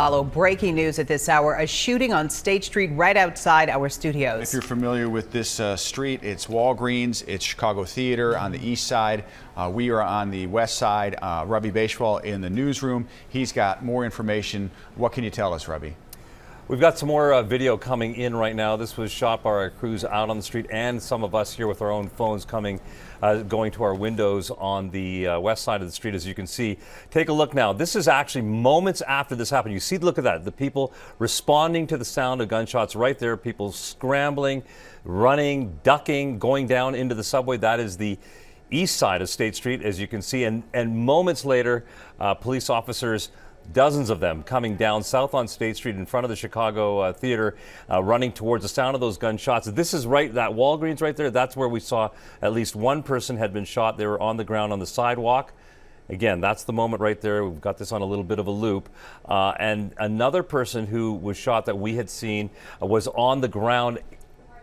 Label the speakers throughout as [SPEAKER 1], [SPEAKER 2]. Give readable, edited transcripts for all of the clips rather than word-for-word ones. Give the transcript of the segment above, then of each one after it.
[SPEAKER 1] Follow breaking news at this hour, a shooting on State Street right outside our studios.
[SPEAKER 2] If you're familiar with this street, it's Walgreens, it's Chicago Theater on the east side. We are on the west side. Ravi Beshwal in the newsroom. He's got more information. What can you tell us, Ravi?
[SPEAKER 3] We've got some more video coming in right now. This was shot by our crews out on the street and some of us here with our own phones going to our windows on the west side of the street, as you can see. Take a look now. This is actually moments after this happened. You see, look at that. The people responding to the sound of gunshots right there. People scrambling, running, ducking, going down into the subway. That is the east side of State Street, as you can see. And moments later, police officers, dozens of them, coming down south on State Street in front of the Chicago Theater, running towards the sound of those gunshots. This is right, that Walgreens right there, that's where we saw at least one person had been shot. They were on the ground on the sidewalk. Again, that's the moment right there. We've got this on a little bit of a loop. And another person who was shot that we had seen was on the ground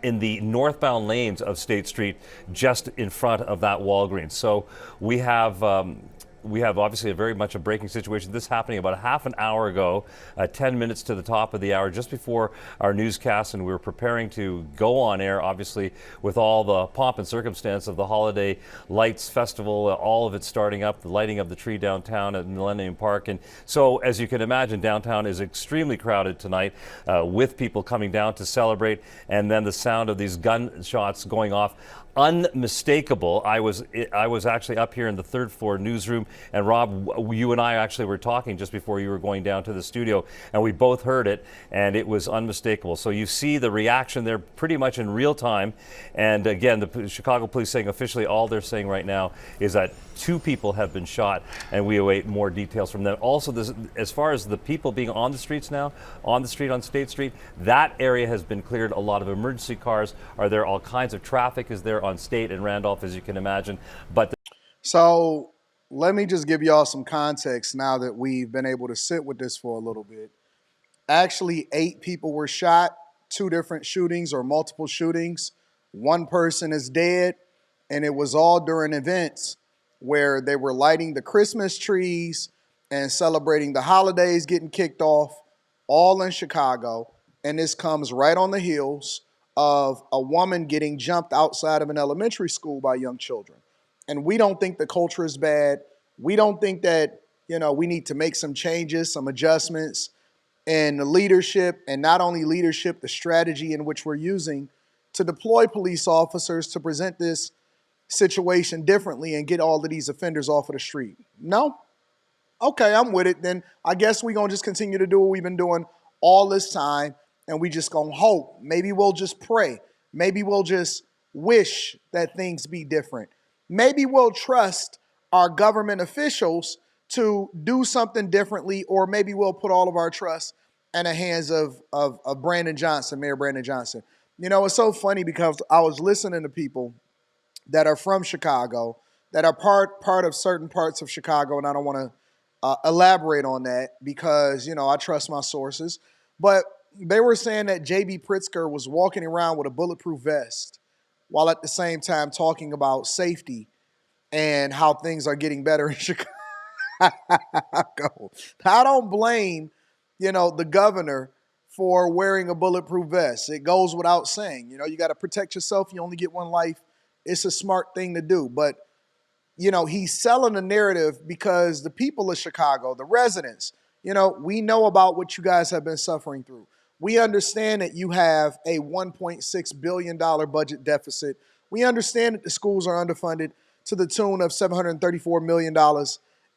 [SPEAKER 3] in the northbound lanes of State Street, just in front of that Walgreens. So we have obviously very much a breaking situation. This happening about a half an hour ago, 10 minutes to the top of the hour, just before our newscast, and we were preparing to go on air, obviously, with all the pomp and circumstance of the holiday lights festival, all of it starting up, the lighting of the tree downtown at Millennium Park. And so, as you can imagine, downtown is extremely crowded tonight, with people coming down to celebrate, and then the sound of these gunshots going off. Unmistakable. I was actually up here in the third floor newsroom, and Rob, you and I actually were talking just before you were going down to the studio, and we both heard it, and it was unmistakable. So you see the reaction there pretty much in real time. And again, the Chicago police saying officially all they're saying right now is that 2 people have been shot, and we await more details from them. Also, as far as the people being on the streets now, on State Street, that area has been cleared. A lot of emergency cars are there. All kinds of traffic is there on State and Randolph, as you can imagine.
[SPEAKER 4] So let me just give y'all some context now that we've been able to sit with this for a little bit. Actually, 8 people were shot, 2 different shootings or multiple shootings. 1 person is dead, and it was all during events where they were lighting the Christmas trees and celebrating the holidays getting kicked off, all in Chicago. And this comes right on the heels of a woman getting jumped outside of an elementary school by young children. And we don't think the culture is bad. We don't think that, we need to make some changes, some adjustments in the leadership, and not only leadership, the strategy in which we're using to deploy police officers to present this situation differently and get all of these offenders off of the street. No? Okay, I'm with it. Then I guess we're going to just continue to do what we've been doing all this time, and we just going to hope. Maybe we'll just pray. Maybe we'll just wish that things be different. Maybe we'll trust our government officials to do something differently, or maybe we'll put all of our trust in the hands of Brandon Johnson, Mayor Brandon Johnson. It's so funny because I was listening to people that are from Chicago, that are part of certain parts of Chicago, and I don't want to elaborate on that because, I trust my sources. But they were saying that J.B. Pritzker was walking around with a bulletproof vest while at the same time talking about safety and how things are getting better in Chicago. I don't blame, the governor for wearing a bulletproof vest. It goes without saying. You got to protect yourself. You only get one life. It's a smart thing to do. But, he's selling a narrative because the people of Chicago, the residents, we know about what you guys have been suffering through. We understand that you have a $1.6 billion budget deficit. We understand that the schools are underfunded to the tune of $734 million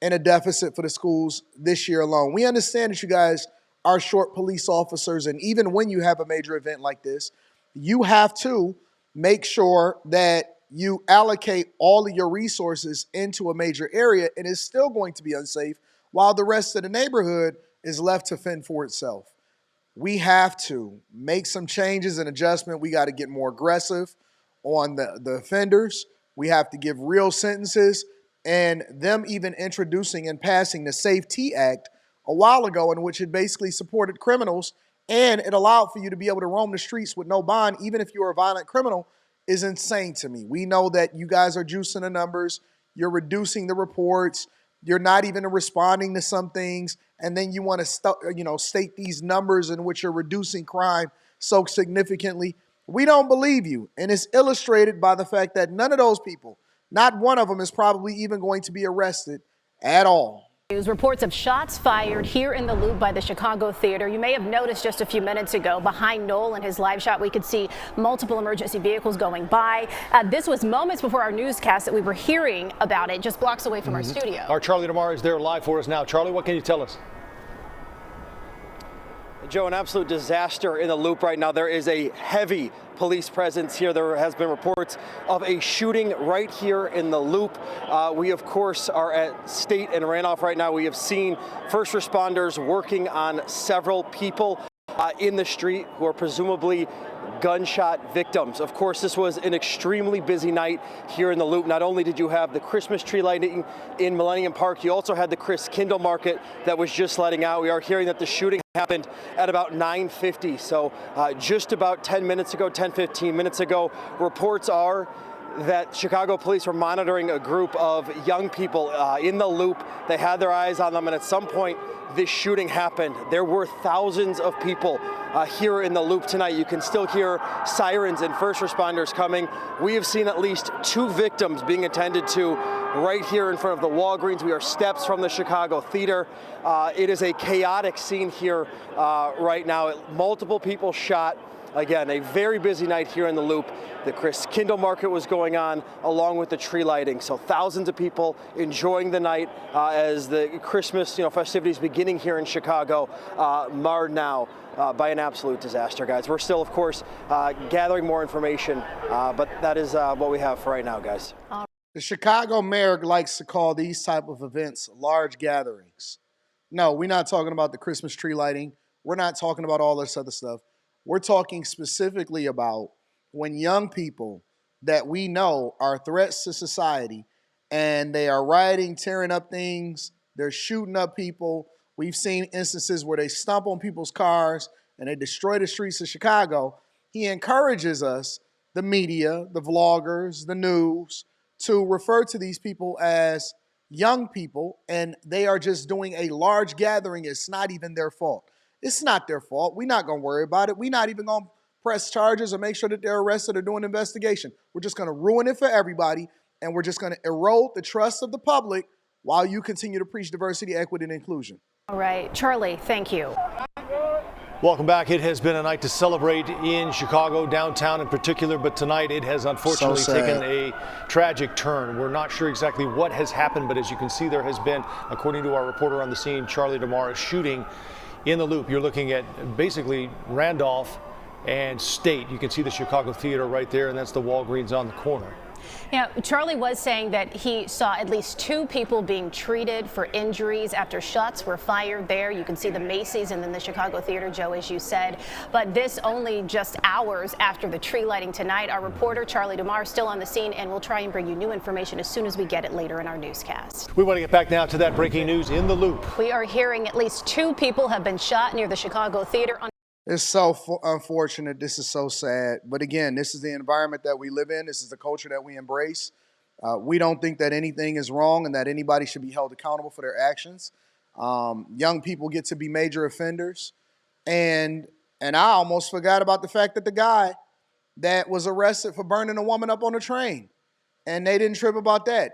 [SPEAKER 4] in a deficit for the schools this year alone. We understand that you guys are short police officers, and even when you have a major event like this, you have to make sure that you allocate all of your resources into a major area, and it's still going to be unsafe while the rest of the neighborhood is left to fend for itself. We have to make some changes and adjustment. We got to get more aggressive on the offenders. We have to give real sentences, and them even introducing and passing the SAFE-T Act a while ago, in which it basically supported criminals, and it allowed for you to be able to roam the streets with no bond, even if you're a violent criminal, is insane to me. We know that you guys are juicing the numbers. You're reducing the reports. You're not even responding to some things, and then you want to state these numbers in which you're reducing crime so significantly. We don't believe you, and it's illustrated by the fact that none of those people, not one of them, is probably even going to be arrested at all.
[SPEAKER 5] Reports of shots fired here in the Loop by the Chicago Theater. You may have noticed just a few minutes ago behind Noel in his live shot, we could see multiple emergency vehicles going by. This was moments before our newscast that we were hearing about it, just blocks away from our studio.
[SPEAKER 6] Our Charlie DeMar is there live for us now. Charlie, what can you tell us?
[SPEAKER 7] Joe, an absolute disaster in the Loop right now. There is a heavy police presence here. There has been reports of a shooting right here in the Loop. We, of course, are at State and Randolph right now. We have seen first responders working on several people in the street who are presumably gunshot victims. Of course, this was an extremely busy night here in the Loop. Not only did you have the Christmas tree lighting in Millennium Park, you also had the Chris Kindle Market that was just letting out. We are hearing that the shooting happened at about 9:50, so just about 10 minutes ago, 10-15 minutes ago. Reports are that Chicago police were monitoring a group of young people in the Loop. They had their eyes on them, and at some point, this shooting happened. There were thousands of people here in the Loop tonight. You can still hear sirens and first responders coming. We have seen at least 2 victims being attended to right here in front of the Walgreens. We are steps from the Chicago Theater. It is a chaotic scene here right now. Multiple people shot. Again, a very busy night here in the Loop. The Chris Kindle Market was going on along with the tree lighting. So thousands of people enjoying the night as the Christmas festivities beginning here in Chicago, marred now by an absolute disaster, guys. We're still, of course, gathering more information, but that is what we have for right now, guys.
[SPEAKER 4] The Chicago mayor likes to call these type of events large gatherings. No, we're not talking about the Christmas tree lighting. We're not talking about all this other stuff. We're talking specifically about when young people that we know are threats to society and they are rioting, tearing up things, they're shooting up people. We've seen instances where they stomp on people's cars and they destroy the streets of Chicago. He encourages us, the media, the vloggers, the news, to refer to these people as young people, and they are just doing a large gathering. It's not even their fault. It's not their fault. We're not going to worry about it. We're not even going to press charges or make sure that they're arrested or do an investigation. We're just going to ruin it for everybody, and we're just going to erode the trust of the public while you continue to preach diversity, equity, and inclusion.
[SPEAKER 5] All right, Charlie, thank you.
[SPEAKER 6] Welcome back. It has been a night to celebrate in Chicago, downtown in particular, but tonight it has unfortunately taken a tragic turn. We're not sure exactly what has happened, but as you can see, there has been, according to our reporter on the scene, Charlie DeMar, a shooting in the Loop. You're looking at basically Randolph and State. You can see the Chicago Theater right there, and that's the Walgreens on the corner.
[SPEAKER 5] Yeah, Charlie was saying that he saw at least 2 people being treated for injuries after shots were fired there. You can see the Macy's and then the Chicago Theater, Joe, as you said. But this only just hours after the tree lighting tonight. Our reporter, Charlie DeMar, is still on the scene, and we'll try and bring you new information as soon as we get it later in our newscast.
[SPEAKER 6] We want to get back now to that breaking news in the Loop.
[SPEAKER 5] We are hearing at least 2 people have been shot near the Chicago Theater.
[SPEAKER 4] It's so unfortunate. This is so sad. But again, this is the environment that we live in. This is the culture that we embrace. We don't think that anything is wrong and that anybody should be held accountable for their actions. Young people get to be major offenders. And I almost forgot about the fact that the guy that was arrested for burning a woman up on a train, and they didn't trip about that.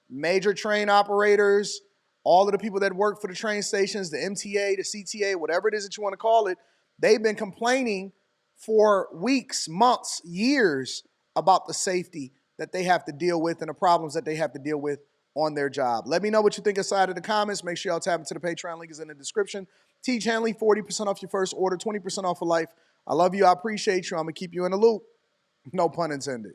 [SPEAKER 4] Major train operators, all of the people that work for the train stations, the MTA, the CTA, whatever it is that you want to call it, they've been complaining for weeks, months, years about the safety that they have to deal with and the problems that they have to deal with on their job. Let me know what you think inside of the comments. Make sure y'all tap into the Patreon link is in the description. Teach Hanley, 40% off your first order, 20% off for life. I love you. I appreciate you. I'm going to keep you in the loop. No pun intended.